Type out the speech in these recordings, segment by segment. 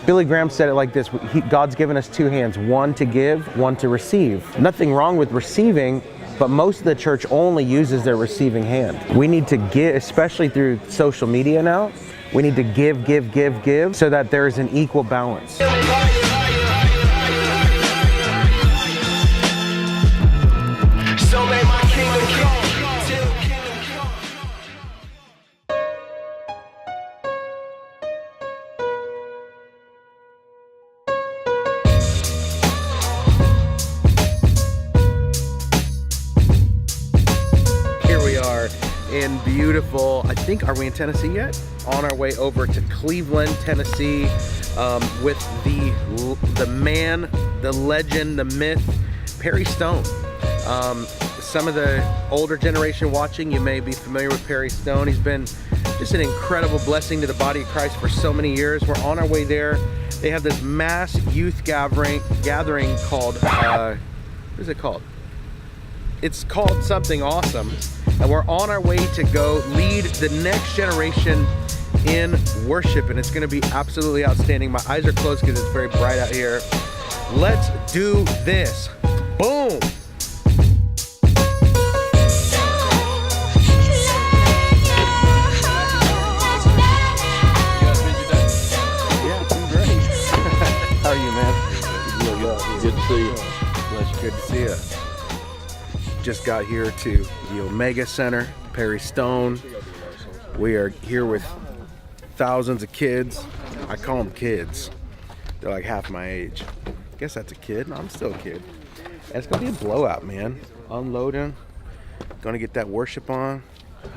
Billy Graham said it like this: God's given us two hands, one to give, one to receive. Nothing wrong with receiving, but most of the church only uses their receiving hand. We need to give, especially through social media now, we need to give, so that there is an equal balance. In beautiful, I think, are we in Tennessee yet? On our way over to Cleveland, Tennessee, with the man, the legend, the myth, Perry Stone. Some of the older generation watching, you may be familiar with Perry Stone. He's been just an incredible blessing to the body of Christ for so many years. We're on our way there. They have this mass youth gathering called, what is it called? It's called something awesome. And we're on our way to go lead the next generation in worship, and it's going to be absolutely outstanding. My eyes are closed because it's very bright out here. Let's do this. Boom. Yeah, I'm great. How are you, man? Good to see you. Bless you. Good to see you. Just got here to the Omega Center, Perry Stone. We are here with thousands of kids. I call them kids. They're like half my age. Guess that's a kid. No, I'm still a kid. And it's gonna be a blowout, man. Unloading. Gonna get that worship on.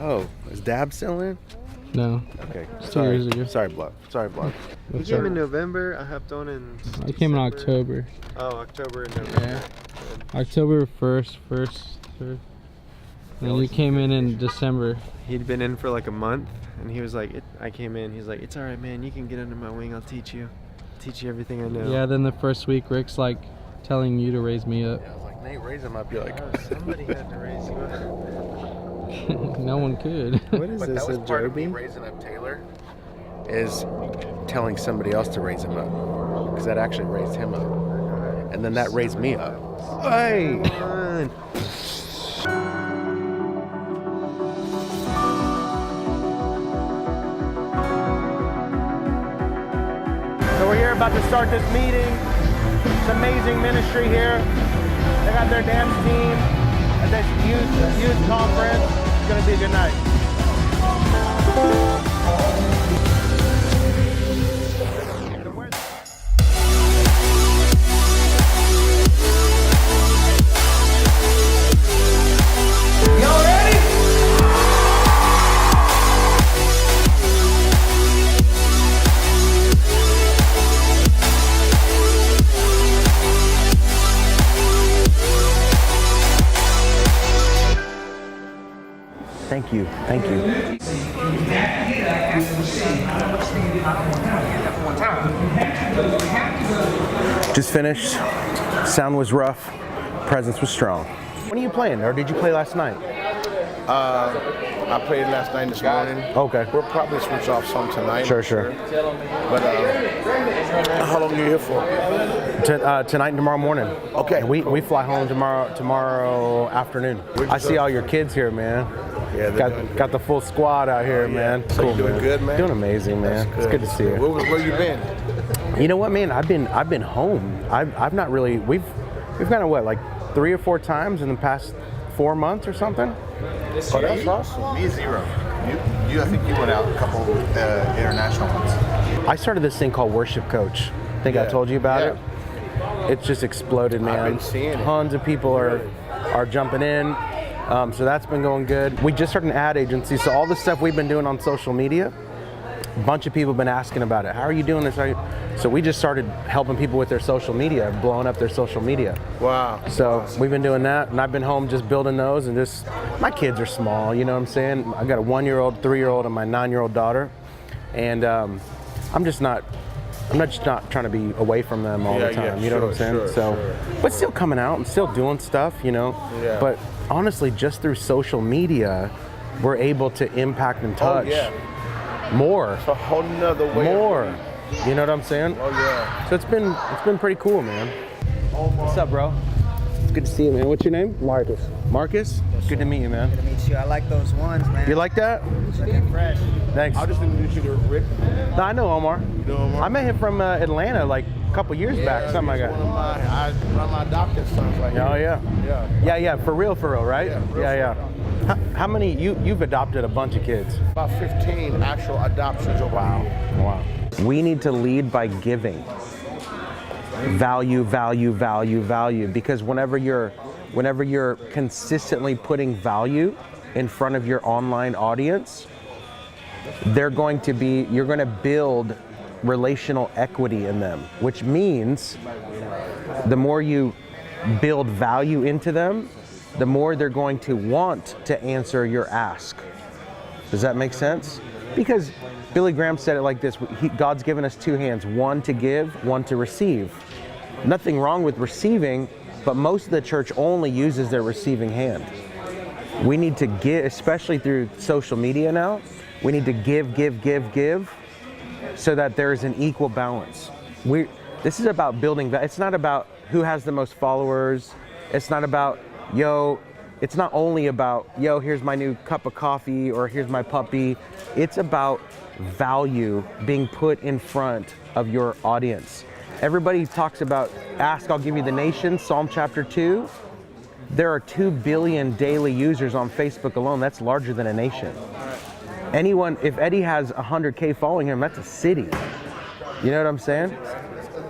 Oh, is Dab still in? No. Okay. Sorry. Sorry, Blood. Sorry, Blood. You came in November. I hopped on in I came in October. Oh, October and November. Yeah. October 1st. And then you came in December. He'd been in for like a month, and he was like, I came in, he's like, it's all right, man, you can get under my wing, I'll teach you everything I know. Yeah, then the first week, Rick's like telling you to raise me up. Yeah, I was like, Nate, raise him up. You're like, Oh, somebody had to raise you up. No one could. What is but this, that was a part of me Joby? raising up Taylor, is telling somebody else to raise him up, because that actually raised him up, and then that raised me up. Hey! So we're here about to start this meeting. It's amazing ministry here. They got their dance team at this youth conference. It's gonna be a good night. Y'all ready? Thank you. Thank you. Just finished. Sound was rough. Presence was strong. When are you playing, or did you play last night? I played last night and this morning. Okay. We'll probably switch off some tonight. Sure. But how long are you here for? Tonight and tomorrow morning. Okay. And we fly home tomorrow afternoon. I see all your kids here, man. Yeah, got the full squad out here, man. So Cool, you doing man. good, man? Doing amazing, man. It's good to see you. Where you been? You know what, man? I've been home. I've not really. We've kind of like 3 or 4 times in the past 4 months or something. Oh, that's awesome. Me, 0. I think you went out a couple international ones. I started this thing called Worship Coach. I think I told you about it. It's just exploded, man. I've been seeing it. Tons of people are jumping in. So that's been going good. We just started an ad agency, so all the stuff we've been doing on social media, a bunch of people have been asking about it. How are you doing this? So we just started helping people with their social media, blowing up their social media. Wow. So we've been doing that, and I've been home just building those, and just, my kids are small, you know what I'm saying? I got a 1-year-old, 3-year-old, and my 9-year-old daughter, and I'm just not trying to be away from them all the time, you know what I'm saying? Sure. But still coming out and still doing stuff, you know? Yeah. But honestly, just through social media, we're able to impact and touch more. It's a whole nother way. More. You know what I'm saying? Oh yeah. So it's been pretty cool, man. What's up, bro? It's good to see you, man. What's your name? Marcus. Marcus? Good to meet you, man. Good to meet you. I like those ones, man. You like that? Looking fresh. Thanks. I'll just introduce you to Rick. No, I know Omar. You know Omar? I met him from Atlanta like a couple years back, something like He's that. one of my adopted sons right here. Oh yeah. Yeah. For real, right? Yeah, real Yeah. How many you've adopted a bunch of kids? About 15 actual adoptions over the years. Wow. We need to lead by giving. Value, because whenever you're consistently putting value in front of your online audience, you're going to build relational equity in them, which means the more you build value into them, the more they're going to want to answer your ask. Does that make sense? Because Billy Graham said it like this, God's given us two hands, one to give, one to receive. Nothing wrong with receiving, but most of the church only uses their receiving hand. We need to give, especially through social media now, we need to give, so that there is an equal balance. This is about building, it's not about who has the most followers, it's not about, it's not only about, here's my new cup of coffee or here's my puppy. It's about value being put in front of your audience. Everybody talks about, ask, I'll give you the nations, Psalm chapter 2. There are 2 billion daily users on Facebook alone. That's larger than a nation. If Eddie has 100K following him, that's a city. You know what I'm saying?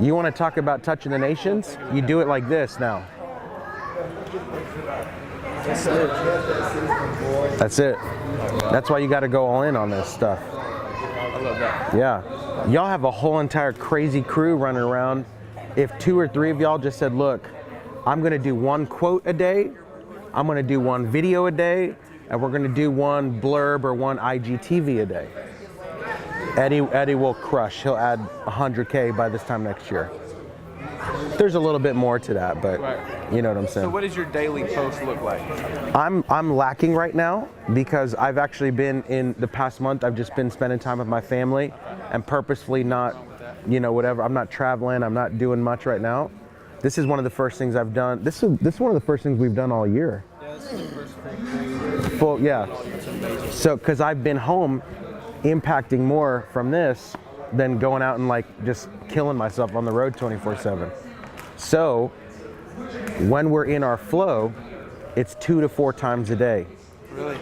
You want to talk about touching the nations? You do it like this now. That's it. That's why you got to go all in on this stuff. I love that. Yeah. Y'all have a whole entire crazy crew running around. If 2 or 3 of y'all just said, look, I'm going to do 1 quote a day, I'm going to do 1 video a day, and we're going to do 1 blurb or 1 IGTV a day. Eddie will crush. He'll add 100K by this time next year. There's a little bit more to that, but you know what I'm saying. So what does your daily post look like? I'm lacking right now because I've actually been, in the past month, I've just been spending time with my family and purposefully not, whatever. I'm not traveling. I'm not doing much right now. This is one of the first things I've done. This is one of the first things we've done all year. Yeah, this is the first full Yeah. So, because I've been home impacting more from this than going out and just killing myself on the road 24/7. So when we're in our flow, it's 2 to 4 times a day. Really?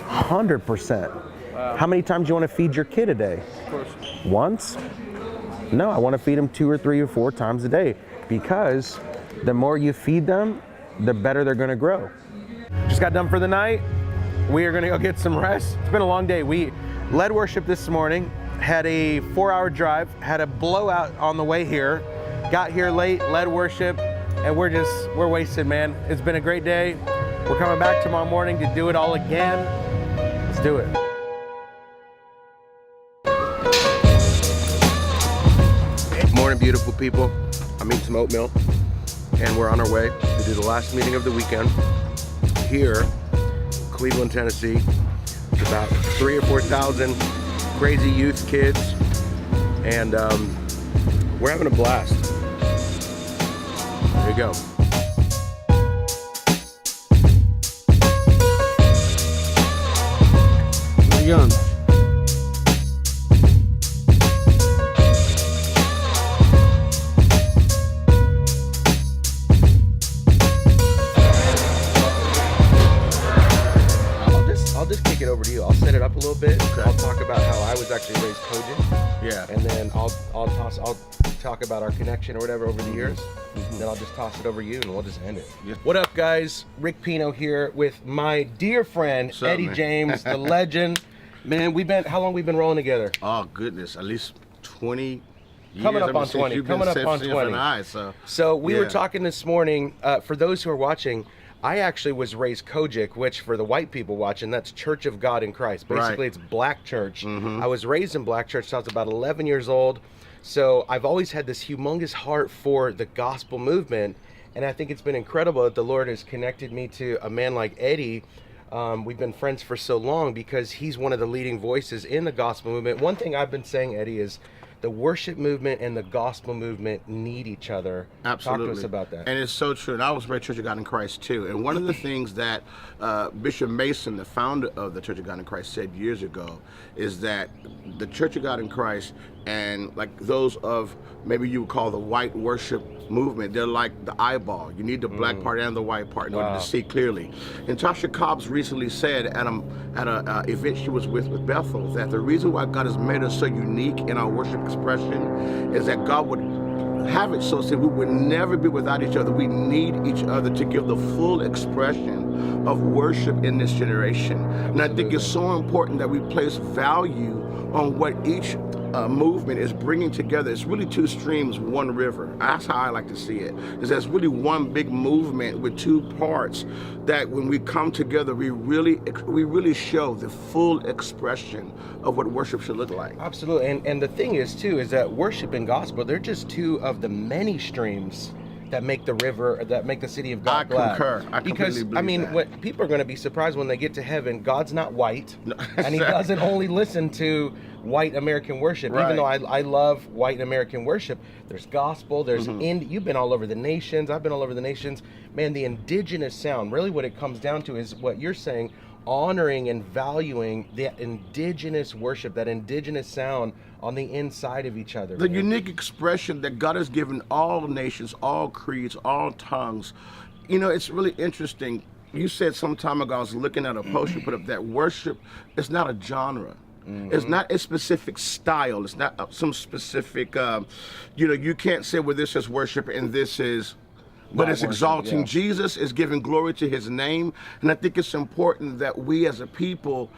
100%. Wow. How many times do you want to feed your kid a day? Of course. Once? No, I want to feed them 2 or 3 or 4 times a day, because the more you feed them, the better they're going to grow. Just got done for the night. We are going to go get some rest. It's been a long day. We led worship this morning, had a 4-hour drive, had a blowout on the way here, got here late, led worship, and we're wasted, man. It's been a great day. We're coming back tomorrow morning to do it all again. Let's do it. Morning, beautiful people. I'm eating some oatmeal, and we're on our way to do the last meeting of the weekend here, Cleveland, Tennessee. It's about 3,000 or 4,000 crazy youth kids, and we're having a blast. There you go. Where you going? I'll just kick it over to you. I'll set it up a little bit. Okay. I'll talk about how I was actually raised Cogent. Yeah. And then I'll talk about our connection or whatever over the years. Mm-hmm. Then I'll just toss it over to you and we'll just end it. Yeah. What up, guys? Rick Pino here with my dear friend Eddie James, the legend. Man, how long we been rolling together? Oh goodness, at least 20 years. Coming up on 20. Coming up on 20. So we were talking this morning. For those who are watching, I actually was raised Kojic, which for the white people watching, that's Church of God in Christ. Basically, It's black church. Mm-hmm. I was raised in black church till I was about 11 years old. So I've always had this humongous heart for the gospel movement. And I think it's been incredible that the Lord has connected me to a man like Eddie. We've been friends for so long because he's one of the leading voices in the gospel movement. One thing I've been saying, Eddie, is the worship movement and the gospel movement need each other. Absolutely. Talk to us about that. And it's so true. And I was raised Church of God in Christ too. And one of the things that Bishop Mason, the founder of the Church of God in Christ, said years ago is that the Church of God in Christ and like those of maybe you would call the white worship movement, they're like the eyeball. You need the black part and the white part in order to see clearly. And Tasha Cobbs recently said at a event she was with Bethel that the reason why God has made us so unique in our worship expression is that God would have it so that we would never be without each other. We need each other to give the full expression of worship in this generation. And I think it's so important that we place value on what each movement is bringing together. It's really two streams, one river. That's how I like to see it. Is that's really one big movement with two parts that when we come together, we really show the full expression of what worship should look like. Absolutely. And the thing is too, is that worship and gospel, they're just two of the many streams that make the river, that make the city of God glad. Concur. I because completely I mean, believe what people are going to be surprised when they get to heaven. God's not white, No. and He doesn't only listen to white American worship. Right. Even though I love white American worship, there's gospel. There's you've been all over the nations. I've been all over the nations. Man, the indigenous sound. Really, what it comes down to is what you're saying. Honoring and valuing the indigenous worship, that indigenous sound on the inside of each other. The unique expression that God has given all nations, all creeds, all tongues. You know, it's really interesting. You said some time ago, I was looking at a post you put up that worship is not a genre. It's not a specific style. It's not some specific, you can't say, well, this is worship and this is, but it's exalting Jesus, is giving glory to His name. And I think it's important that we as a people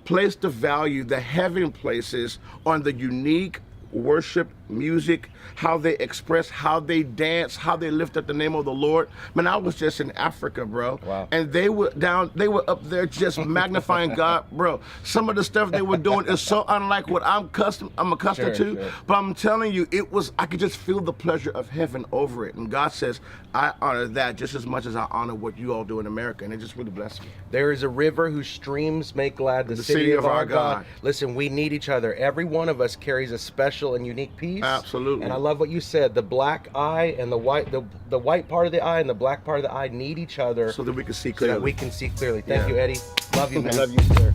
place the value the heaven places on the unique worship, music, how they express, how they dance, how they lift up the name of the Lord. Man, I was just in Africa, bro. Wow. And they were up there just magnifying God, bro. Some of the stuff they were doing is so unlike what I'm accustomed to. Sure. But I'm telling you, I could just feel the pleasure of heaven over it. And God says, I honor that just as much as I honor what you all do in America. And it just really blessed me. There is a river whose streams make glad the city of our God. Listen, we need each other. Every one of us carries a special and unique piece. Absolutely. And I love what you said. The black eye and the white part of the eye and the black part of the eye need each other So that we can see so clearly. that we can see clearly. Thank Yeah. you, Eddie. Love you, man. I love you, sir.